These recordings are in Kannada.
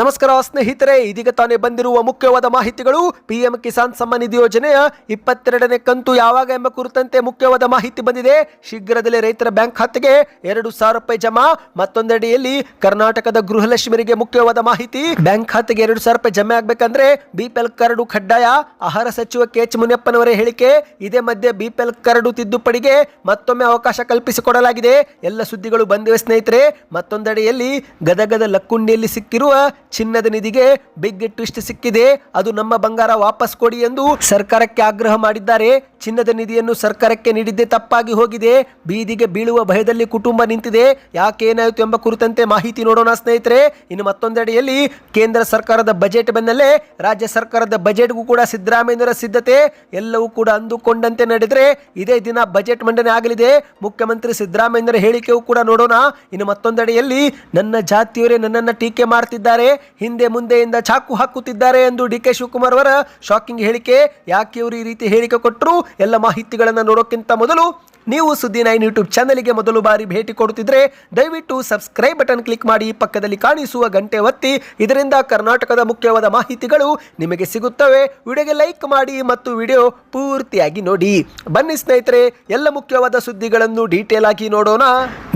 ನಮಸ್ಕಾರ ಸ್ನೇಹಿತರೆ, ಇದೀಗ ತಾನೇ ಬಂದಿರುವ ಮುಖ್ಯವಾದ ಮಾಹಿತಿಗಳು. ಪಿಎಂ ಕಿಸಾನ್ ಸಮ್ಮಾನ್ ನಿಧಿ ಯೋಜನೆಯ 22ನೇ ಕಂತು ಯಾವಾಗ ಎಂಬ ಕುರಿತಂತೆ ಮುಖ್ಯವಾದ ಮಾಹಿತಿ ಬಂದಿದೆ. ಶೀಘ್ರದಲ್ಲೇ ರೈತರ ಬ್ಯಾಂಕ್ ಖಾತೆಗೆ 2,000 ರೂಪಾಯಿ ಜಮಾ. ಮತ್ತೊಂದೆಡೆಯಲ್ಲಿ ಕರ್ನಾಟಕದ ಗೃಹಲಕ್ಷ್ಮಿಯರಿಗೆ ಮುಖ್ಯವಾದ ಮಾಹಿತಿ. ಬ್ಯಾಂಕ್ ಖಾತೆಗೆ 2,000 ರೂಪಾಯಿ ಜಮೆ ಆಗಬೇಕಂದ್ರೆ ಬಿಪಿಎಲ್ ಕರಡು ಕಡ್ಡಾಯ. ಆಹಾರ ಸಚಿವ ಕೆಎಚ್ ಮುನಿಯಪ್ಪನವರ ಹೇಳಿಕೆ. ಇದೇ ಮಧ್ಯೆ ಬಿಪಿಎಲ್ ಕರಡು ತಿದ್ದುಪಡಿಗೆ ಮತ್ತೊಮ್ಮೆ ಅವಕಾಶ ಕಲ್ಪಿಸಿಕೊಡಲಾಗಿದೆ. ಎಲ್ಲ ಸುದ್ದಿಗಳು ಬಂದಿವೆ ಸ್ನೇಹಿತರೆ. ಮತ್ತೊಂದೆಡೆಯಲ್ಲಿ ಗದಗದ ಲಕ್ಕುಂಡಿಯಲ್ಲಿ ಸಿಕ್ಕಿರುವ ಚಿನ್ನದ ನಿಧಿಗೆ ಬಿಗ್ ಟ್ವಿಸ್ಟ್ ಸಿಕ್ಕಿದೆ. ಅದು ನಮ್ಮ ಬಂಗಾರ ವಾಪಸ್ ಕೊಡಿ ಎಂದು ಸರ್ಕಾರಕ್ಕೆ ಆಗ್ರಹ ಮಾಡಿದ್ದಾರೆ. ಚಿನ್ನದ ನಿಧಿಯನ್ನು ಸರ್ಕಾರಕ್ಕೆ ನೀಡಿದ್ದೇ ತಪ್ಪಾಗಿ ಹೋಗಿದೆ. ಬೀದಿಗೆ ಬೀಳುವ ಭಯದಲ್ಲಿ ಕುಟುಂಬ ನಿಂತಿದೆ. ಯಾಕೇನಾಯಿತು ಎಂಬ ಕುರಿತಂತೆ ಮಾಹಿತಿ ನೋಡೋಣ ಸ್ನೇಹಿತರೆ. ಇನ್ನು ಮತ್ತೊಂದೆಡೆಯಲ್ಲಿ ಕೇಂದ್ರ ಸರ್ಕಾರದ ಬಜೆಟ್ ಬೆನ್ನಲ್ಲೇ ರಾಜ್ಯ ಸರ್ಕಾರದ ಬಜೆಟ್ಗೂ ಕೂಡ ಸಿದ್ದರಾಮಯ್ಯರ ಸಿದ್ಧತೆ. ಎಲ್ಲವೂ ಕೂಡ ಅಂದುಕೊಂಡಂತೆ ನಡೆದರೆ ಇದೇ ದಿನ ಬಜೆಟ್ ಮಂಡನೆ ಆಗಲಿದೆ. ಮುಖ್ಯಮಂತ್ರಿ ಸಿದ್ದರಾಮಯ್ಯರ ಹೇಳಿಕೆಯೂ ಕೂಡ ನೋಡೋಣ. ಇನ್ನು ಮತ್ತೊಂದೆಡೆಯಲ್ಲಿ ನನ್ನ ಜಾತಿಯವರೇ ನನ್ನನ್ನು ಟೀಕೆ ಮಾಡ್ತಿದ್ದಾರೆ, ಹಿಂದೆ ಮುಂದೆಯಿಂದ ಚಾಕು ಹಾಕುತ್ತಿದ್ದಾರೆ ಎಂದು ಡಿ.ಕೆ. ಶಿವಕುಮಾರ್ ಅವರ ಶಾಕಿಂಗ್ ಹೇಳಿಕೆ. ಯಾಕೆ ಇವರು ಈ ರೀತಿ ಹೇಳಿಕೆ ಕೊಟ್ಟರು? ಎಲ್ಲ ಮಾಹಿತಿಗಳನ್ನು ನೋಡೋಕ್ಕಿಂತ ಮೊದಲು ನೀವು ಸುದ್ದಿ 9 ಯೂಟ್ಯೂಬ್ ಚಾನಲ್ಗೆ ಮೊದಲು ಬಾರಿ ಭೇಟಿ ಕೊಡುತ್ತಿದ್ರೆ ದಯವಿಟ್ಟು ಸಬ್ಸ್ಕ್ರೈಬ್ ಬಟನ್ ಕ್ಲಿಕ್ ಮಾಡಿ, ಪಕ್ಕದಲ್ಲಿ ಕಾಣಿಸುವ ಗಂಟೆ ಒತ್ತಿ. ಇದರಿಂದ ಕರ್ನಾಟಕದ ಮುಖ್ಯವಾದ ಮಾಹಿತಿಗಳು ನಿಮಗೆ ಸಿಗುತ್ತವೆ. ವಿಡಿಯೋಗೆ ಲೈಕ್ ಮಾಡಿ ಮತ್ತು ವಿಡಿಯೋ ಪೂರ್ತಿಯಾಗಿ ನೋಡಿ. ಬನ್ನಿ ಸ್ನೇಹಿತರೆ, ಎಲ್ಲ ಮುಖ್ಯವಾದ ಸುದ್ದಿಗಳನ್ನು ಡೀಟೇಲ್ ಆಗಿ ನೋಡೋಣ.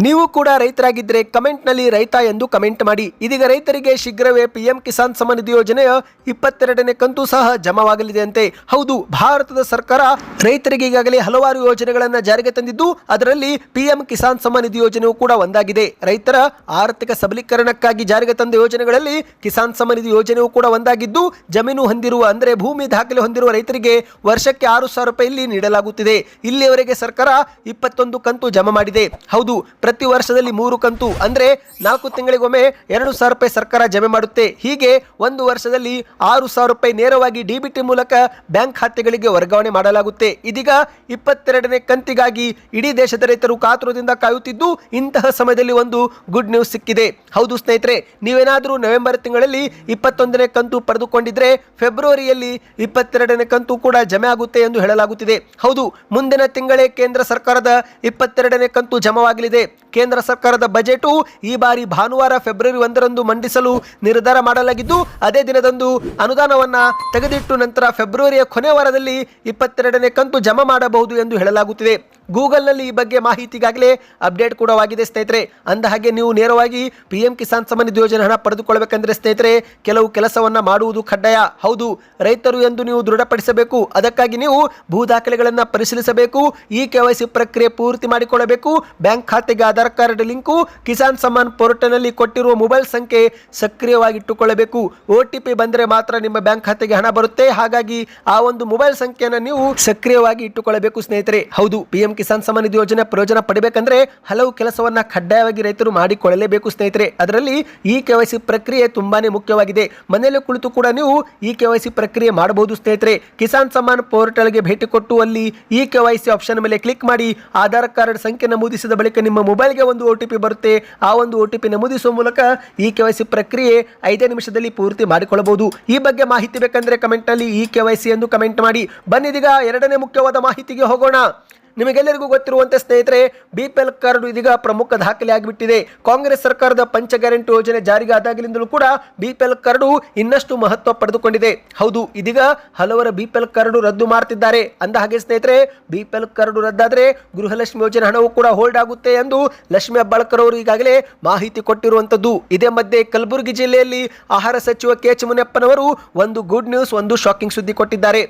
ನೀವು ಕೂಡ ರೈತರಾಗಿದ್ದರೆ ಕಮೆಂಟ್ನಲ್ಲಿ ರೈತ ಎಂದು ಕಮೆಂಟ್ ಮಾಡಿ. ಇದೀಗ ರೈತರಿಗೆ ಶೀಘ್ರವೇ ಪಿಎಂ ಕಿಸಾನ್ ಸಮ್ಮಾನ್ ನಿಧಿ ಯೋಜನೆಯ 22ನೇ ಕಂತು ಸಹ ಜಮಾವಾಗಲಿದೆ ಅಂತೆ. ಹೌದು, ಭಾರತದ ಸರ್ಕಾರ ರೈತರಿಗೆ ಈಗಾಗಲೇ ಹಲವಾರು ಯೋಜನೆಗಳನ್ನು ಜಾರಿಗೆ ತಂದಿದ್ದು ಅದರಲ್ಲಿ ಪಿಎಂ ಕಿಸಾನ್ ಸಮ್ಮಾನ್ ನಿಧಿ ಯೋಜನೆಯೂ ಕೂಡ ಒಂದಾಗಿದೆ. ರೈತರ ಆರ್ಥಿಕ ಸಬಲೀಕರಣಕ್ಕಾಗಿ ಜಾರಿಗೆ ತಂದ ಯೋಜನೆಗಳಲ್ಲಿ ಕಿಸಾನ್ ಸಮ್ಮಾನ್ ನಿಧಿ ಯೋಜನೆಯೂ ಕೂಡ ಒಂದಾಗಿದ್ದು, ಜಮೀನು ಹೊಂದಿರುವ ಅಂದರೆ ಭೂಮಿ ದಾಖಲೆ ಹೊಂದಿರುವ ರೈತರಿಗೆ ವರ್ಷಕ್ಕೆ 6,000 ರೂಪಾಯಿ ನೀಡಲಾಗುತ್ತಿದೆ. ಇಲ್ಲಿಯವರೆಗೆ ಸರ್ಕಾರ 21 ಕಂತು ಜಮಾ ಮಾಡಿದೆ. ಹೌದು, ಪ್ರತಿ ವರ್ಷದಲ್ಲಿ 3 ಕಂತು ಅಂದ್ರೆ 4 ತಿಂಗಳಿಗೊಮ್ಮೆ 2,000 ರೂಪಾಯಿ ಸರ್ಕಾರ ಜಮೆ ಮಾಡುತ್ತೆ. ಹೀಗೆ ಒಂದು ವರ್ಷದಲ್ಲಿ 6,000 ರೂಪಾಯಿ ನೇರವಾಗಿ ಡಿಬಿಟಿ ಮೂಲಕ ಬ್ಯಾಂಕ್ ಖಾತೆಗಳಿಗೆ ವರ್ಗಾವಣೆ ಮಾಡಲಾಗುತ್ತೆ. ಇದೀಗ 22ನೇ ಕಂತಿಗಾಗಿ ಇಡೀ ದೇಶದ ರೈತರು ಕಾತುರದಿಂದ ಕಾಯುತ್ತಿದ್ದು, ಇಂತಹ ಸಮಯದಲ್ಲಿ ಒಂದು ಗುಡ್ ನ್ಯೂಸ್ ಸಿಕ್ಕಿದೆ. ಹೌದು ಸ್ನೇಹಿತರೆ, ನೀವೇನಾದರೂ ನವೆಂಬರ್ ತಿಂಗಳಲ್ಲಿ 21ನೇ ಕಂತು ಪಡೆದುಕೊಂಡಿದ್ರೆ ಫೆಬ್ರವರಿಯಲ್ಲಿ 22ನೇ ಕಂತು ಕೂಡ ಜಮೆ ಆಗುತ್ತೆ ಎಂದು ಹೇಳಲಾಗುತ್ತಿದೆ. ಹೌದು, ಮುಂದಿನ ತಿಂಗಳೇ ಕೇಂದ್ರ ಸರ್ಕಾರದ 22ನೇ ಕಂತು ಜಮವಾಗಲಿದೆ. ಕೇಂದ್ರ ಸರ್ಕಾರದ ಬಜೆಟ್ ಈ ಬಾರಿ ಭಾನುವಾರ ಫೆಬ್ರವರಿ 1ರಂದು ಮಂಡಿಸಲು ನಿರ್ಧಾರ ಮಾಡಲಾಗಿದ್ದು, ಅದೇ ದಿನದಂದು ಅನುದಾನವನ್ನ ತೆಗೆದಿಟ್ಟು ನಂತರ ಫೆಬ್ರವರಿಯ ಕೊನೆ ವಾರದಲ್ಲಿ 22ನೇ ಕಂತು ಜಮಾ ಮಾಡಬಹುದು ಎಂದು ಹೇಳಲಾಗುತ್ತಿದೆ. ಗೂಗಲ್ನಲ್ಲಿ ಈ ಬಗ್ಗೆ ಮಾಹಿತಿಗಾಗಲೇ ಅಪ್ಡೇಟ್ ಕೂಡ ಆಗಿದೆ ಸ್ನೇಹಿತರೆ. ಅಂದ ಹಾಗೆ ನೀವು ನೇರವಾಗಿ ಪಿಎಂ ಕಿಸಾನ್ ಸಮ್ಮಾನ್ ನಿಧಿ ಯೋಜನೆ ಹಣ ಪಡೆದುಕೊಳ್ಳಬೇಕಂದ್ರೆ ಸ್ನೇಹಿತರೆ ಕೆಲವು ಕೆಲಸವನ್ನ ಮಾಡುವುದು ಕಡ್ಡಾಯ. ಹೌದು, ರೈತರು ಎಂದು ನೀವು ದೃಢಪಡಿಸಬೇಕು. ಅದಕ್ಕಾಗಿ ನೀವು ಭೂ ದಾಖಲೆಗಳನ್ನು ಪರಿಶೀಲಿಸಬೇಕು. ಈ KYC ಪ್ರಕ್ರಿಯೆ ಪೂರ್ತಿ ಮಾಡಿಕೊಳ್ಳಬೇಕು. ಬ್ಯಾಂಕ್ ಖಾತೆಗೆ ಆಧಾರ್ ಕಾರ್ಡ್ ಲಿಂಕು, ಕಿಸಾನ್ ಸಮ್ಮಾನ್ ಪೋರ್ಟಲ್ನಲ್ಲಿ ಕೊಟ್ಟಿರುವ ಮೊಬೈಲ್ ಸಂಖ್ಯೆ ಸಕ್ರಿಯವಾಗಿಟ್ಟುಕೊಳ್ಳಬೇಕು. OTP ಬಂದರೆ ಮಾತ್ರ ನಿಮ್ಮ ಬ್ಯಾಂಕ್ ಖಾತೆಗೆ ಹಣ ಬರುತ್ತೆ. ಹಾಗಾಗಿ ಆ ಒಂದು ಮೊಬೈಲ್ ಸಂಖ್ಯೆಯನ್ನು ನೀವು ಸಕ್ರಿಯವಾಗಿ ಇಟ್ಟುಕೊಳ್ಳಬೇಕು ಸ್ನೇಹಿತರೆ. ಹೌದು, ಪಿಎಂ ಕಿಸಾನ್ ಸಮ್ಮಾನ್ ನಿಧಿ ಯೋಜನೆ ಪ್ರಯೋಜನ ಪಡೆಯಬೇಕಂದ್ರೆ ಹಲವು ಕೆಲಸವನ್ನ ಕಡ್ಡಾಯವಾಗಿ ರೈತರು ಮಾಡಿಕೊಳ್ಳಲೇಬೇಕು ಸ್ನೇಹಿತರೆ. ಅದರಲ್ಲಿ ಈ KYC ಪ್ರಕ್ರಿಯೆ ತುಂಬಾನೇ ಮುಖ್ಯವಾಗಿದೆ. ಮನೆಯಲ್ಲೇ ಕುಳಿತು ಕೂಡ ನೀವು ಈ KYC ಪ್ರಕ್ರಿಯೆ ಮಾಡಬಹುದು ಸ್ನೇಹಿತರೆ. ಕಿಸಾನ್ ಸಮ್ಮಾನ್ ಪೋರ್ಟಲ್ಗೆ ಭೇಟಿ ಕೊಟ್ಟು ಅಲ್ಲಿ ಈ KYC ಆಪ್ಷನ್ ಮೇಲೆ ಕ್ಲಿಕ್ ಮಾಡಿ ಆಧಾರ್ ಕಾರ್ಡ್ ಸಂಖ್ಯೆ ನಮೂದಿಸಿದ ಬಳಿಕ ನಿಮ್ಮ ಮೊಬೈಲ್ಗೆ ಒಂದು OTP ಬರುತ್ತೆ. ಆ ಒಂದು OTP ನಮೂದಿಸುವ ಮೂಲಕ ಈ KYC ಪ್ರಕ್ರಿಯೆ 5 ನಿಮಿಷದಲ್ಲಿ ಪೂರ್ತಿ ಮಾಡಿಕೊಳ್ಳಬಹುದು. ಈ ಬಗ್ಗೆ ಮಾಹಿತಿ ಬೇಕಂದ್ರೆ ಕಮೆಂಟ್ ನಲ್ಲಿ ಈ KYC ಎಂದು ಕಮೆಂಟ್ ಮಾಡಿ. ಬನ್ನಿದೀಗ 2ನೇ ಮುಖ್ಯವಾದ ಮಾಹಿತಿಗೆ ಹೋಗೋಣ. ನಿಮಗೆಲ್ಲರಿಗೂ ಗೊತ್ತಿರುವಂತೆ ಸ್ನೇಹಿತರೆ, ಬಿಪಿಎಲ್ ಕಾರ್ಡ್ ಇದೀಗ ಪ್ರಮುಖ ದಾಖಲೆ ಆಗಿಬಿಟ್ಟಿದೆ. ಕಾಂಗ್ರೆಸ್ ಸರ್ಕಾರದ ಪಂಚ ಗ್ಯಾರಂಟಿ ಯೋಜನೆ ಜಾರಿಗೆ ಆದಾಗಲಿಂದಲೂ ಕೂಡ ಬಿಪಿಎಲ್ ಕಾರ್ಡ್ ಇನ್ನಷ್ಟು ಮಹತ್ವ ಪಡೆದುಕೊಂಡಿದೆ. ಹೌದು, ಇದೀಗ ಹಲವರ ಬಿಪಿಎಲ್ ಕಾರ್ಡ್ ರದ್ದು ಮಾಡ್ತಿದ್ದಾರೆ. ಅಂದ ಹಾಗೆ ಸ್ನೇಹಿತರೆ, ಬಿಪಿಎಲ್ ಕಾರ್ಡ್ ರದ್ದಾದ್ರೆ ಗೃಹಲಕ್ಷ್ಮಿ ಯೋಜನೆ ಹಣವು ಕೂಡ ಹೋಲ್ಡ್ ಆಗುತ್ತೆ ಎಂದು ಲಕ್ಷ್ಮಿ ಹೆಬ್ಬಾಳ್ಕರ್ ಅವರು ಈಗಾಗಲೇ ಮಾಹಿತಿ ಕೊಟ್ಟಿರುವಂತದ್ದು. ಇದೇ ಮಧ್ಯೆ ಕಲಬುರಗಿ ಜಿಲ್ಲೆಯಲ್ಲಿ ಆಹಾರ ಸಚಿವ ಕೆಎಚ್ ಮುನಿಯಪ್ಪನವರು ಒಂದು ಗುಡ್ ನ್ಯೂಸ್, ಒಂದು ಶಾಕಿಂಗ್ ಸುದ್ದಿ ಕೊಟ್ಟಿದ್ದಾರೆ.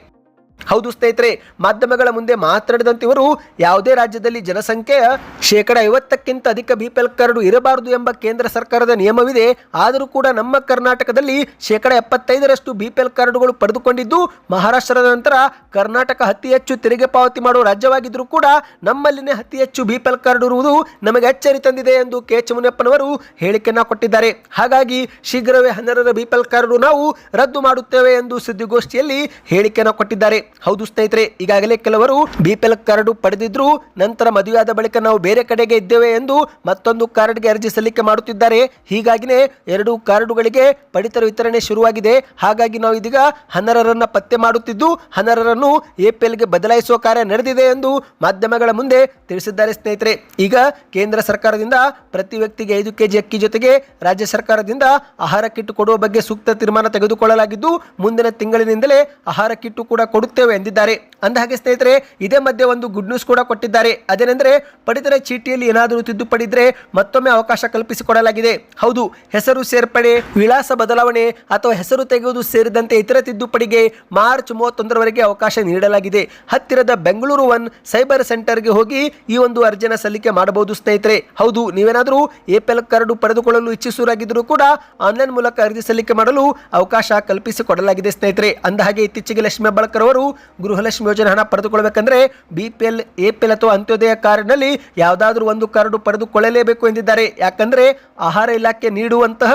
ಹೌದು ಸ್ನೇಹಿತರೆ, ಮಾಧ್ಯಮಗಳ ಮುಂದೆ ಮಾತನಾಡಿದಂತೆ ಇವರು ಯಾವುದೇ ರಾಜ್ಯದಲ್ಲಿ ಜನಸಂಖ್ಯೆಯ 50%ಕ್ಕಿಂತ ಅಧಿಕ ಬಿಪಿಎಲ್ ಕಾರ್ಡ್ ಇರಬಾರದು ಎಂಬ ಕೇಂದ್ರ ಸರ್ಕಾರದ ನಿಯಮವಿದೆ. ಆದರೂ ಕೂಡ ನಮ್ಮ ಕರ್ನಾಟಕದಲ್ಲಿ 75% ಬಿಪಿಎಲ್ ಕಾರ್ಡ್ಗಳು ಪಡೆದುಕೊಂಡಿದ್ದು, ಮಹಾರಾಷ್ಟ್ರದ ನಂತರ ಕರ್ನಾಟಕ ಅತಿ ಹೆಚ್ಚು ತೆರಿಗೆ ಪಾವತಿ ಮಾಡುವ ರಾಜ್ಯವಾಗಿದ್ದರೂ ಕೂಡ ನಮ್ಮಲ್ಲಿನೇ ಅತಿ ಹೆಚ್ಚು ಬಿಪಿಎಲ್ ಕಾರ್ಡ್ ಇರುವುದು ನಮಗೆ ಅಚ್ಚರಿ ತಂದಿದೆ ಎಂದು ಕೆಎಚ್ ಮುನಿಯಪ್ಪನವರು ಹೇಳಿಕೆಯನ್ನ ಕೊಟ್ಟಿದ್ದಾರೆ. ಹಾಗಾಗಿ ಶೀಘ್ರವೇ 12ರ ಬಿಪಿಎಲ್ ಕಾರ್ಡ್ ನಾವು ರದ್ದು ಮಾಡುತ್ತೇವೆ ಎಂದು ಸುದ್ದಿಗೋಷ್ಠಿಯಲ್ಲಿ ಹೇಳಿಕೆಯನ್ನ ಕೊಟ್ಟಿದ್ದಾರೆ. ಹೌದು ಸ್ನೇಹಿತರೆ, ಈಗಾಗಲೇ ಕೆಲವರು ಬಿಪಿಎಲ್ ಕಾರ್ಡ್ ಪಡೆದಿದ್ರು, ನಂತರ ಮದುವೆಯಾದ ಬಳಿಕ ನಾವು ಬೇರೆ ಕಡೆಗೆ ಇದ್ದೇವೆ ಎಂದು ಮತ್ತೊಂದು ಕಾರ್ಡ್ಗೆ ಅರ್ಜಿ ಸಲ್ಲಿಕೆ ಮಾಡುತ್ತಿದ್ದಾರೆ. ಹೀಗಾಗಿನೇ 2 ಕಾರ್ಡುಗಳಿಗೆ ಪಡಿತರ ವಿತರಣೆ ಶುರುವಾಗಿದೆ. ಹಾಗಾಗಿ ನಾವು ಇದೀಗ ಅನರ್ಹರನ್ನ ಪತ್ತೆ ಮಾಡುತ್ತಿದ್ದು ಅನರ್ಹರನ್ನು ಎಪಿಎಲ್ಗೆ ಬದಲಾಯಿಸುವ ಕಾರ್ಯ ನಡೆದಿದೆ ಎಂದು ಮಾಧ್ಯಮಗಳ ಮುಂದೆ ತಿಳಿಸಿದ್ದಾರೆ ಸ್ನೇಹಿತರೆ. ಈಗ ಕೇಂದ್ರ ಸರ್ಕಾರದಿಂದ ಪ್ರತಿ ವ್ಯಕ್ತಿಗೆ 5 ಕೆಜಿ ಅಕ್ಕಿ ಜೊತೆಗೆ ರಾಜ್ಯ ಸರ್ಕಾರದಿಂದ ಆಹಾರ ಕಿಟ್ ಕೊಡುವ ಬಗ್ಗೆ ಸೂಕ್ತ ತೀರ್ಮಾನ ತೆಗೆದುಕೊಳ್ಳಲಾಗಿದ್ದು ಮುಂದಿನ ತಿಂಗಳಿನಿಂದಲೇ ಆಹಾರ ಕಿಟ್ ಕೂಡ ಕೊಡುತ್ತೇವೆ ಎಂದಿದ್ದಾರೆ. ಅಂದಹಾಗೆ ಸ್ನೇಹಿತರೆ, ಇದೇ ಮಧ್ಯೆ ಒಂದು ಗುಡ್ ನ್ಯೂಸ್ ಕೂಡ ಕೊಟ್ಟಿದ್ದಾರೆ. ಅದೇನೆಂದ್ರೆ ಪಡಿತರ ಚೀಟಿಯಲ್ಲಿ ಏನಾದರೂ ತಿದ್ದುಪಡಿ ಇದ್ರೆ ಮತ್ತೊಮ್ಮೆ ಅವಕಾಶ ಕಲ್ಪಿಸಿಕೊಡಲಾಗಿದೆ. ಹೌದು, ಹೆಸರು ಸೇರ್ಪಡೆ, ವಿಳಾಸ ಬದಲಾವಣೆ ಅಥವಾ ಹೆಸರು ತೆಗೆಯುವುದು ಸೇರಿದಂತೆ ಇತರ ತಿದ್ದುಪಡಿಗೆ ಮಾರ್ಚ್ 31ರವರೆಗೆ ಅವಕಾಶ ನೀಡಲಾಗಿದೆ. ಹತ್ತಿರದ ಬೆಂಗಳೂರು 1 ಸೈಬರ್ ಸೆಂಟರ್ಗೆ ಹೋಗಿ ಈ ಒಂದು ಅರ್ಜಿನ ಸಲ್ಲಿಕೆ ಮಾಡಬಹುದು ಸ್ನೇಹಿತರೆ. ಹೌದು, ನೀವೇನಾದರೂ ಎಪಿಎಲ್ ಕಾರ್ಡ್ ಪಡೆದುಕೊಳ್ಳಲು ಇಚ್ಛಿಸುವರಾಗಿದ್ದರೂ ಕೂಡ ಆನ್ಲೈನ್ ಮೂಲಕ ಅರ್ಜಿ ಸಲ್ಲಿಕೆ ಮಾಡಲು ಅವಕಾಶ ಕಲ್ಪಿಸಿಕೊಡಲಾಗಿದೆ ಸ್ನೇಹಿತರೆ. ಅಂದಹಾಗೆ ಇತ್ತೀಚೆಗೆ ಲಕ್ಷ್ಮೀ ಹೆಬ್ಬಾಳ್ಕರ್ ಅವರು ಗೃಹಲಕ್ಷ್ಮಿ ಯೋಜನೆ ಹಣ ಪಡೆದುಕೊಳ್ಳಬೇಕಂದ್ರೆ ಬಿಪಿಎಲ್, ಎಪಿಎಲ್ ಅಥವಾ ಅಂತ್ಯೋದಯ ಕಾರ್ಡ್ನಲ್ಲಿ ಯಾವುದಾದ್ರೂ ಒಂದು ಕಾರ್ಡ್ ಪಡೆದುಕೊಳ್ಳಲೇಬೇಕು ಎಂದಿದ್ದಾರೆ. ಯಾಕಂದ್ರೆ ಆಹಾರ ಇಲಾಖೆ ನೀಡುವಂತಹ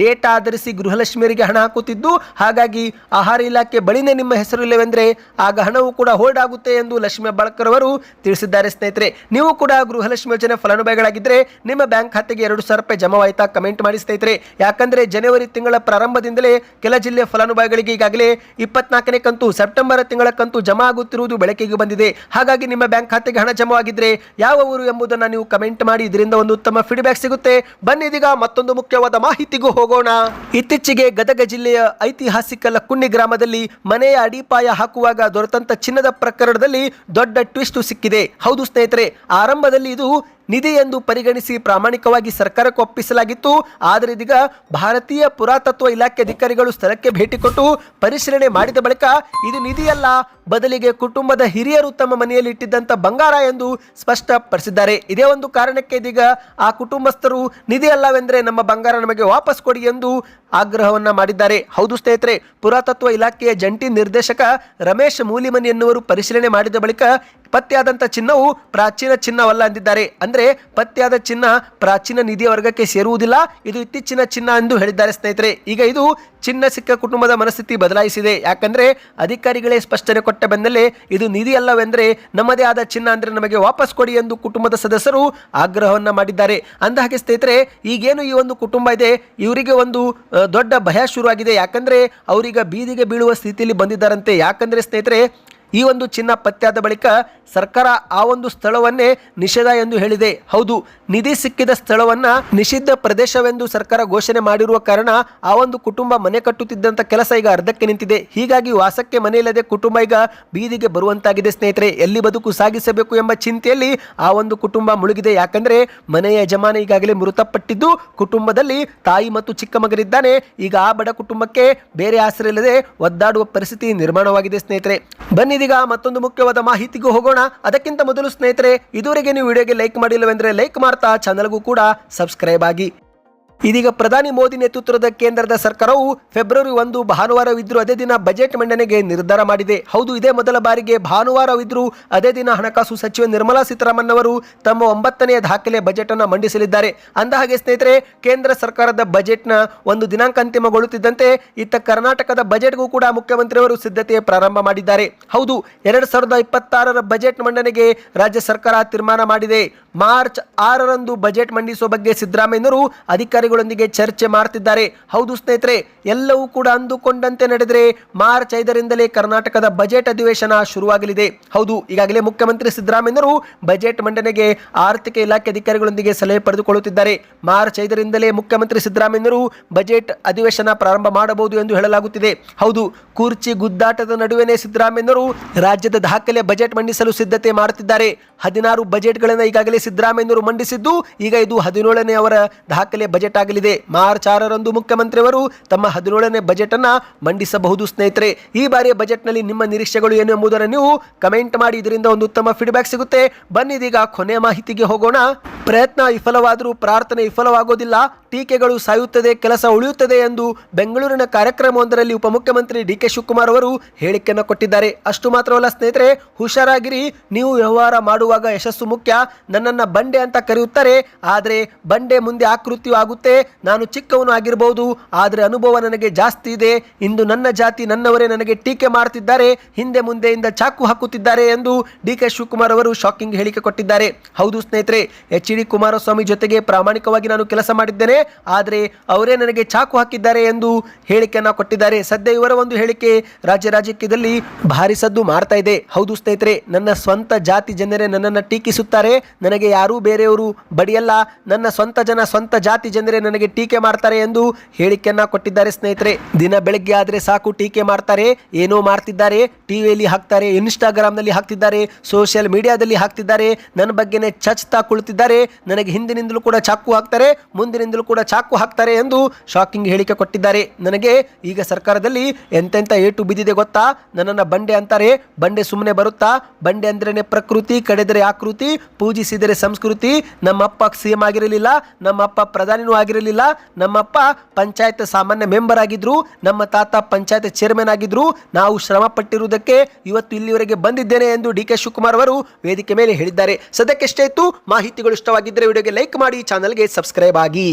ಡೇಟಾ ಆಧರಿಸಿ ಗೃಹಲಕ್ಷ್ಮಿಯರಿಗೆ ಹಣ ಹಾಕುತ್ತಿದ್ದು, ಹಾಗಾಗಿ ಆಹಾರ ಇಲಾಖೆ ಬಳಿನೇ ನಿಮ್ಮ ಹೆಸರು ಇಲ್ಲವೆಂದ್ರೆ ಆಗ ಹಣವು ಕೂಡ ಹೋಲ್ಡ್ ಆಗುತ್ತೆ ಎಂದು ಲಕ್ಷ್ಮೀ ಹೆಬ್ಬಾಳ್ಕರ್ ಅವರು ತಿಳಿಸಿದ್ದಾರೆ ಸ್ನೇಹಿತರೆ. ನೀವು ಕೂಡ ಗೃಹಲಕ್ಷ್ಮಿ ಯೋಜನೆ ಫಲಾನುಭವಿಗಳಾಗಿದ್ದರೆ ನಿಮ್ಮ ಬ್ಯಾಂಕ್ ಖಾತೆಗೆ 2,000 ರೂಪಾಯಿ ಜಮಾವಾಯ್ತಾ? ಕಮೆಂಟ್ ಮಾಡಿ ಸ್ನೇಹಿತರೆ. ಯಾಕಂದ್ರೆ ಜನವರಿ ತಿಂಗಳ ಪ್ರಾರಂಭದಿಂದಲೇ ಕೆಲ ಜಿಲ್ಲೆಯ ಫಲಾನುಭವಿಗಳಿಗೆ ಈಗಾಗಲೇ 24ನೇ ಕಂತು, ಸೆಪ್ಟೆಂಬರ್ ತಿಂಗಳ ಕಂತು ಜಮಾ ಆಗುತ್ತಿರುವುದು ಬೆಳಕಿಗೆ ಬಂದಿದೆ. ಹಾಗಾಗಿ ನಿಮ್ಮ ಬ್ಯಾಂಕ್ ಖಾತೆಗೆ ಹಣ ಜಮಾವಾಗಿದ್ರೆ ಯಾವ ಊರು ಎಂಬುದನ್ನು ನೀವು ಕಮೆಂಟ್ ಮಾಡಿ. ಇದರಿಂದ ಒಂದು ಉತ್ತಮ ಫೀಡ್ಬ್ಯಾಕ್ ಸಿಗುತ್ತೆ. ಬನ್ನಿ ಇದೀಗ ಮತ್ತೊಂದು ಮುಖ್ಯವಾದ ಮಾಹಿತಿಗೂ ಹೋಗೋಣ. ಇತ್ತೀಚೆಗೆ ಗದಗ ಜಿಲ್ಲೆಯ ಐತಿಹಾಸಿಕ ಲಕ್ಕುಣ್ಣಿ ಗ್ರಾಮದಲ್ಲಿ ಮನೆಯ ಅಡಿಪಾಯ ಹಾಕುವಾಗ ದೊರೆತಂತ ಚಿನ್ನದ ಪ್ರಕರಣದಲ್ಲಿ ದೊಡ್ಡ ಟ್ವಿಸ್ಟ್ ಸಿಕ್ಕಿದೆ. ಹೌದು ಸ್ನೇಹಿತರೆ, ಆರಂಭದಲ್ಲಿ ಇದು ನಿಧಿ ಎಂದು ಪರಿಗಣಿಸಿ ಪ್ರಾಮಾಣಿಕವಾಗಿ ಸರ್ಕಾರಕ್ಕೆ ಒಪ್ಪಿಸಲಾಗಿತ್ತು. ಆದರೆ ಇದೀಗ ಭಾರತೀಯ ಪುರಾತತ್ವ ಇಲಾಖೆ ಅಧಿಕಾರಿಗಳು ಸ್ಥಳಕ್ಕೆ ಭೇಟಿ ಕೊಟ್ಟು ಪರಿಶೀಲನೆ ಮಾಡಿದ ಬಳಿಕ ಇದು ನಿಧಿಯಲ್ಲ, ಬದಲಿಗೆ ಕುಟುಂಬದ ಹಿರಿಯರು ತಮ್ಮ ಮನೆಯಲ್ಲಿ ಇಟ್ಟಿದ್ದಂಥ ಬಂಗಾರ ಎಂದು ಸ್ಪಷ್ಟಪಡಿಸಿದ್ದಾರೆ. ಇದೇ ಒಂದು ಕಾರಣಕ್ಕೆ ಇದೀಗ ಆ ಕುಟುಂಬಸ್ಥರು ನಿಧಿ ಅಲ್ಲವೆಂದರೆ ನಮ್ಮ ಬಂಗಾರ ನಮಗೆ ವಾಪಸ್ ಕೊಡಿ ಎಂದು ಆಗ್ರಹವನ್ನ ಮಾಡಿದ್ದಾರೆ. ಹೌದು ಸ್ನೇಹಿತರೆ, ಪುರಾತತ್ವ ಇಲಾಖೆಯ ಜಂಟಿ ನಿರ್ದೇಶಕ ರಮೇಶ್ ಮೂಲಿಮನಿ ಎನ್ನುವರು ಪರಿಶೀಲನೆ ಮಾಡಿದ ಬಳಿಕ ಪತ್ತೆಯಾದಂಥ ಚಿನ್ನವು ಪ್ರಾಚೀನ ಚಿನ್ನವಲ್ಲ ಎಂದಿದ್ದಾರೆ. ಅಂದ್ರೆ ಪತ್ತೆಯಾದ ಚಿನ್ನ ಪ್ರಾಚೀನ ನಿಧಿಯ ವರ್ಗಕ್ಕೆ ಸೇರುವುದಿಲ್ಲ, ಇದು ಇತ್ತೀಚಿನ ಚಿನ್ನ ಎಂದು ಹೇಳಿದ್ದಾರೆ ಸ್ನೇಹಿತರೆ. ಈಗ ಇದು ಚಿನ್ನ ಸಿಕ್ಕ ಕುಟುಂಬದ ಮನಸ್ಥಿತಿ ಬದಲಾಯಿಸಿದೆ. ಯಾಕಂದ್ರೆ ಅಧಿಕಾರಿಗಳೇ ಸ್ಪಷ್ಟನೆ ಕೊಟ್ಟ ಬೆನ್ನಲ್ಲೇ ಇದು ನಿಧಿ ಅಲ್ಲವೆಂದ್ರೆ ನಮ್ಮದೇ ಆದ ಚಿನ್ನ ಅಂದ್ರೆ ನಮಗೆ ವಾಪಸ್ ಕೊಡಿ ಎಂದು ಕುಟುಂಬದ ಸದಸ್ಯರು ಆಗ್ರಹವನ್ನ ಮಾಡಿದ್ದಾರೆ. ಅಂದಹಾಗೆ ಸ್ನೇಹಿತರೆ, ಈಗೇನು ಈ ಒಂದು ಕುಟುಂಬ ಇದೆ ಇವರಿಗೆ ಒಂದು ದೊಡ್ಡ ಭಯ ಶುರುವಾಗಿದೆ. ಯಾಕಂದ್ರೆ ಅವರೀಗ ಬೀದಿಗೆ ಬೀಳುವ ಸ್ಥಿತಿಯಲ್ಲಿ ಬಂದಿದ್ದಾರಂತೆ. ಯಾಕಂದ್ರೆ ಸ್ನೇಹಿತರೆ, ಈ ಒಂದು ಚಿನ್ನ ಪತ್ತೆಯಾದ ಬಳಿಕ ಸರ್ಕಾರ ಆ ಒಂದು ಸ್ಥಳವನ್ನೇ ನಿಷೇಧ ಎಂದು ಹೇಳಿದೆ. ಹೌದು, ನಿಧಿ ಸಿಕ್ಕಿದ ಸ್ಥಳವನ್ನ ನಿಷಿದ್ಧ ಪ್ರದೇಶವೆಂದು ಸರ್ಕಾರ ಘೋಷಣೆ ಮಾಡಿರುವ ಕಾರಣ ಆ ಒಂದು ಕುಟುಂಬ ಮನೆ ಕಟ್ಟುತ್ತಿದ್ದಂತ ಕೆಲಸ ಈಗ ಅರ್ಧಕ್ಕೆ ನಿಂತಿದೆ. ಹೀಗಾಗಿ ವಾಸಕ್ಕೆ ಮನೆಯಿಲ್ಲದೆ ಕುಟುಂಬ ಈಗ ಬೀದಿಗೆ ಬರುವಂತಾಗಿದೆ ಸ್ನೇಹಿತರೆ. ಎಲ್ಲಿ ಬದುಕು ಸಾಗಿಸಬೇಕು ಎಂಬ ಚಿಂತೆಯಲ್ಲಿ ಆ ಒಂದು ಕುಟುಂಬ ಮುಳುಗಿದೆ. ಯಾಕಂದ್ರೆ ಮನೆಯ ಯಜಮಾನ ಈಗಾಗಲೇ ಮೃತಪಟ್ಟಿದ್ದು ಕುಟುಂಬದಲ್ಲಿ ತಾಯಿ ಮತ್ತು ಚಿಕ್ಕ ಮಗನಿದ್ದಾನೆ. ಈಗ ಆ ಬಡ ಕುಟುಂಬಕ್ಕೆ ಬೇರೆ ಆಸರೆ ಇಲ್ಲದೆ ಒದ್ದಾಡುವ ಪರಿಸ್ಥಿತಿ ನಿರ್ಮಾಣವಾಗಿದೆ ಸ್ನೇಹಿತರೆ. ಬನ್ನಿ ಇದೀಗ ಮತ್ತೊಂದು ಮುಖ್ಯವಾದ ಮಾಹಿತಿಗೂ ಹೋಗೋಣ. ಅದಕ್ಕಿಂತ ಮೊದಲು ಸ್ನೇಹಿತರೆ, ಇದುವರೆಗೆ ನೀವು ವಿಡಿಯೋಗೆ ಲೈಕ್ ಮಾಡಿಲ್ಲವೆಂದ್ರೆ ಲೈಕ್ ಮಾಡ್ತಾ ಚಾನಲ್ಗೂ ಕೂಡ ಸಬ್ಸ್ಕ್ರೈಬ್ ಆಗಿ. ಇದೀಗ ಪ್ರಧಾನಿ ಮೋದಿ ನೇತೃತ್ವದ ಕೇಂದ್ರದ ಸರ್ಕಾರವು ಫೆಬ್ರವರಿ 1 ಭಾನುವಾರವಿದ್ರೂ ಅದೇ ದಿನ ಬಜೆಟ್ ಮಂಡನೆಗೆ ನಿರ್ಧಾರ ಮಾಡಿದೆ. ಹೌದು, ಇದೇ ಮೊದಲ ಬಾರಿಗೆ ಭಾನುವಾರವಿದ್ರೂ ಅದೇ ದಿನ ಹಣಕಾಸು ಸಚಿವೆ ನಿರ್ಮಲಾ ಸೀತಾರಾಮನ್ ಅವರು ತಮ್ಮ 9ನೇ ದಾಖಲೆ ಬಜೆಟ್ ಅನ್ನು ಮಂಡಿಸಲಿದ್ದಾರೆ. ಅಂದಹಾಗೆ ಸ್ನೇಹಿತರೆ, ಕೇಂದ್ರ ಸರ್ಕಾರದ ಬಜೆಟ್ನ ಒಂದು ದಿನಾಂಕ ಅಂತಿಮಗೊಳ್ಳುತ್ತಿದ್ದಂತೆ ಇತ್ತ ಕರ್ನಾಟಕದ ಬಜೆಟ್ಗೂ ಕೂಡ ಮುಖ್ಯಮಂತ್ರಿಯವರು ಸಿದ್ಧತೆ ಪ್ರಾರಂಭ ಮಾಡಿದ್ದಾರೆ. ಹೌದು, 2026ರ ಬಜೆಟ್ ಮಂಡನೆಗೆ ರಾಜ್ಯ ಸರ್ಕಾರ ತೀರ್ಮಾನ ಮಾಡಿದೆ. ಮಾರ್ಚ್ 6ರಂದು ಬಜೆಟ್ ಮಂಡಿಸುವ ಬಗ್ಗೆ ಸಿದ್ದರಾಮಯ್ಯನವರು ಅಧಿಕಾರಿಗಳೊಂದಿಗೆ ಚರ್ಚೆ ಮಾಡ್ತಿದ್ದಾರೆ. ಹೌದು ಸ್ನೇಹಿತರೆ, ಎಲ್ಲವೂ ಕೂಡ ಅಂದುಕೊಂಡಂತೆ ನಡೆದರೆ ಮಾರ್ಚ್ 5ರಿಂದಲೇ ಕರ್ನಾಟಕದ ಬಜೆಟ್ ಅಧಿವೇಶನ ಶುರುವಾಗಲಿದೆ. ಹೌದು, ಈಗಾಗಲೇ ಮುಖ್ಯಮಂತ್ರಿ ಸಿದ್ದರಾಮಯ್ಯನವರು ಬಜೆಟ್ ಮಂಡನೆಗೆ ಆರ್ಥಿಕ ಇಲಾಖೆ ಅಧಿಕಾರಿಗಳೊಂದಿಗೆ ಸಲಹೆ ಪಡೆದುಕೊಳ್ಳುತ್ತಿದ್ದಾರೆ. ಮಾರ್ಚ್ 5ರಿಂದಲೇ ಮುಖ್ಯಮಂತ್ರಿ ಸಿದ್ದರಾಮಯ್ಯನವರು ಬಜೆಟ್ ಅಧಿವೇಶನ ಪ್ರಾರಂಭ ಮಾಡಬಹುದು ಎಂದು ಹೇಳಲಾಗುತ್ತಿದೆ. ಹೌದು, ಕುರ್ಚಿ ಗುದ್ದಾಟದ ನಡುವೆನೇ ಸಿದ್ದರಾಮಯ್ಯನವರು ರಾಜ್ಯದ ದಾಖಲೆ ಬಜೆಟ್ ಮಂಡಿಸಲು ಸಿದ್ಧತೆ ಮಾಡುತ್ತಿದ್ದಾರೆ. 16 ಬಜೆಟ್ಗಳನ್ನು ಈಗಾಗಲೇ ಸಿದ್ದರಾಮಯ್ಯನವರು ಮಂಡಿಸಿದ್ದು ಈಗ ಇದು 17ನೇ ಅವರ ದಾಖಲೆ ಬಜೆಟ್ ಆಗಲಿದೆ. ಮಾರ್ಚ್ 6ರಂದು ಮುಖ್ಯಮಂತ್ರಿಯವರು ತಮ್ಮ 17ನೇ ಬಜೆಟ್ ಅನ್ನ ಮಂಡಿಸಬಹುದು ಸ್ನೇಹಿತರೆ. ಈ ಬಾರಿಯ ಬಜೆಟ್ ನಲ್ಲಿ ನಿಮ್ಮ ನಿರೀಕ್ಷೆಗಳು ಏನು ಎಂಬುದನ್ನು ನೀವು ಕಮೆಂಟ್ ಮಾಡಿ. ಇದರಿಂದ ಒಂದು ಉತ್ತಮ ಫೀಡ್ಬ್ಯಾಕ್ ಸಿಗುತ್ತೆ. ಬನ್ನಿ ಇದೀಗ ಕೊನೆಯ ಮಾಹಿತಿಗೆ ಹೋಗೋಣ. ಪ್ರಯತ್ನ ವಿಫಲವಾದರೂ ಪ್ರಾರ್ಥನೆ ವಿಫಲವಾಗೋದಿಲ್ಲ, ಟೀಕೆಗಳು ಸಾಯುತ್ತದೆ, ಕೆಲಸ ಉಳಿಯುತ್ತದೆ ಎಂದು ಬೆಂಗಳೂರಿನ ಕಾರ್ಯಕ್ರಮವೊಂದರಲ್ಲಿ ಉಪಮುಖ್ಯಮಂತ್ರಿ ಡಿ.ಕೆ. ಶಿವಕುಮಾರ್ ಅವರು ಹೇಳಿಕೆಯನ್ನು ಕೊಟ್ಟಿದ್ದಾರೆ. ಅಷ್ಟು ಮಾತ್ರವಲ್ಲ ಸ್ನೇಹಿತರೆ, ಹುಷಾರಾಗಿರಿ, ನೀವು ವ್ಯವಹಾರ ಮಾಡುವಾಗ ಯಶಸ್ಸು ಮುಖ್ಯ. ನನ್ನನ್ನು ಬಂಡೆ ಅಂತ ಕರೆಯುತ್ತಾರೆ, ಆದರೆ ಬಂಡೆ ಮುಂದೆ ಆಕೃತಿಯೂ ಆಗುತ್ತೆ. ಹೇಳುತ್ತೆ, ನಾನು ಚಿಕ್ಕವನು ಆಗಿರಬಹುದು, ಆದರೆ ಅನುಭವ ನನಗೆ ಜಾಸ್ತಿ ಇದೆ. ಇಂದು ನನ್ನ ಜಾತಿ ನನ್ನವರೇ ನನಗೆ ಟೀಕೆ ಮಾಡ್ತಿದ್ದಾರೆ, ಹಿಂದೆ ಮುಂದೆಯಿಂದ ಚಾಕು ಹಾಕುತ್ತಿದ್ದಾರೆ ಎಂದು ಡಿ.ಕೆ. ಶಿವಕುಮಾರ್ ಅವರು ಶಾಕಿಂಗ್ ಹೇಳಿಕೆ ಕೊಟ್ಟಿದ್ದಾರೆ. ಹೌದು ಸ್ನೇಹಿತರೆ, ಎಚ್.ಡಿ. ಕುಮಾರಸ್ವಾಮಿ ಜೊತೆಗೆ ಪ್ರಾಮಾಣಿಕವಾಗಿ ನಾನು ಕೆಲಸ ಮಾಡಿದ್ದೇನೆ, ಆದರೆ ಅವರೇ ನನಗೆ ಚಾಕು ಹಾಕಿದ್ದಾರೆ ಎಂದು ಹೇಳಿಕೆಯನ್ನ ಕೊಟ್ಟಿದ್ದಾರೆ. ಸದ್ಯ ಇವರ ಒಂದು ಹೇಳಿಕೆ ರಾಜ್ಯ ರಾಜಕೀಯದಲ್ಲಿ ಭಾರಿ ಸದ್ದು ಮಾಡ್ತಾ ಇದೆ. ಹೌದು ಸ್ನೇಹಿತರೆ, ನನ್ನ ಸ್ವಂತ ಜಾತಿ ಜನರೇ ನನ್ನನ್ನು ಟೀಕಿಸುತ್ತಾರೆ, ನನಗೆ ಯಾರೂ ಬೇರೆಯವರು ಬಡಿಯಲ್ಲ, ನನ್ನ ಸ್ವಂತ ಜನ ಸ್ವಂತ ಜಾತಿ ಜನರೇ ನನಗೆ ಟೀಕೆ ಮಾಡ್ತಾರೆ ಎಂದು ಹೇಳಿಕೆಯನ್ನ ಕೊಟ್ಟಿದ್ದಾರೆ. ಸ್ನೇಹಿತರೆ, ದಿನ ಬೆಳಗ್ಗೆ ಆದ್ರೆ ಸಾಕು ಟೀಕೆ ಮಾಡ್ತಾರೆ, ಏನೋ ಮಾಡ್ತಿದ್ದಾರೆ, ಟಿವಿಯಲ್ಲಿ ಹಾಕ್ತಾರೆ, ಇನ್ಸ್ಟಾಗ್ರಾಮ್ನಲ್ಲಿ ಹಾಕ್ತಿದ್ದಾರೆ, ಸೋಷಿಯಲ್ ಮೀಡಿಯಾದಲ್ಲಿ ಹಾಕ್ತಿದ್ದಾರೆ, ನನ್ನ ಬಗ್ಗೆನೇ ಚಚ್ತಾ ಕುಳಿತಿದ್ದಾರೆ, ನನಗೆ ಹಿಂದಿನಿಂದಲೂ ಕೂಡ ಚಾಕು ಹಾಕ್ತಾರೆ, ಮುಂದಿನಿಂದಲೂ ಕೂಡ ಚಾಕು ಹಾಕ್ತಾರೆ ಎಂದು ಶಾಕಿಂಗ್ ಹೇಳಿಕೆ ಕೊಟ್ಟಿದ್ದಾರೆ. ನನಗೆ ಈಗ ಸರ್ಕಾರದಲ್ಲಿ ಎಂತೆಂಥ ಏಟು ಬಿದ್ದಿದೆ ಗೊತ್ತಾ? ನನ್ನನ್ನು ಬಂಡೆ ಅಂತಾರೆ, ಬಂಡೆ ಸುಮ್ಮನೆ ಬರುತ್ತಾ? ಬಂಡೆ ಅಂದ್ರೇನೆ ಪ್ರಕೃತಿ, ಕಡೆದರೆ ಆಕೃತಿ, ಪೂಜಿಸಿದರೆ ಸಂಸ್ಕೃತಿ. ನಮ್ಮಪ್ಪ CM ಆಗಿರಲಿಲ್ಲ, ನಮ್ಮಪ್ಪ ಪ್ರಧಾನಿನೂ ಆಗಿರಲಿಲ್ಲ, ನಮ್ಮಪ್ಪ ಪಂಚಾಯತ್ ಸಾಮಾನ್ಯ ಮೆಂಬರ್ ಆಗಿದ್ರು, ನಮ್ಮ ತಾತ ಪಂಚಾಯತ್ ಚೇರ್ಮನ್ ಆಗಿದ್ರು. ನಾವು ಶ್ರಮ ಪಟ್ಟಿರುವುದಕ್ಕೆ ಇವತ್ತು ಇಲ್ಲಿವರೆಗೆ ಬಂದಿದ್ದೇನೆ ಎಂದು ಡಿ.ಕೆ. ಶಿವಕುಮಾರ್ ಅವರು ವೇದಿಕೆ ಮೇಲೆ ಹೇಳಿದ್ದಾರೆ. ಸದ್ಯಕ್ಕೆ ಎಷ್ಟೇ ಇತ್ತು ಮಾಹಿತಿಗಳು. ಇಷ್ಟವಾಗಿದ್ದರೆ ವಿಡಿಯೋಗೆ ಲೈಕ್ ಮಾಡಿ, ಚಾನಲ್ಗೆ ಸಬ್ಸ್ಕ್ರೈಬ್ ಆಗಿ.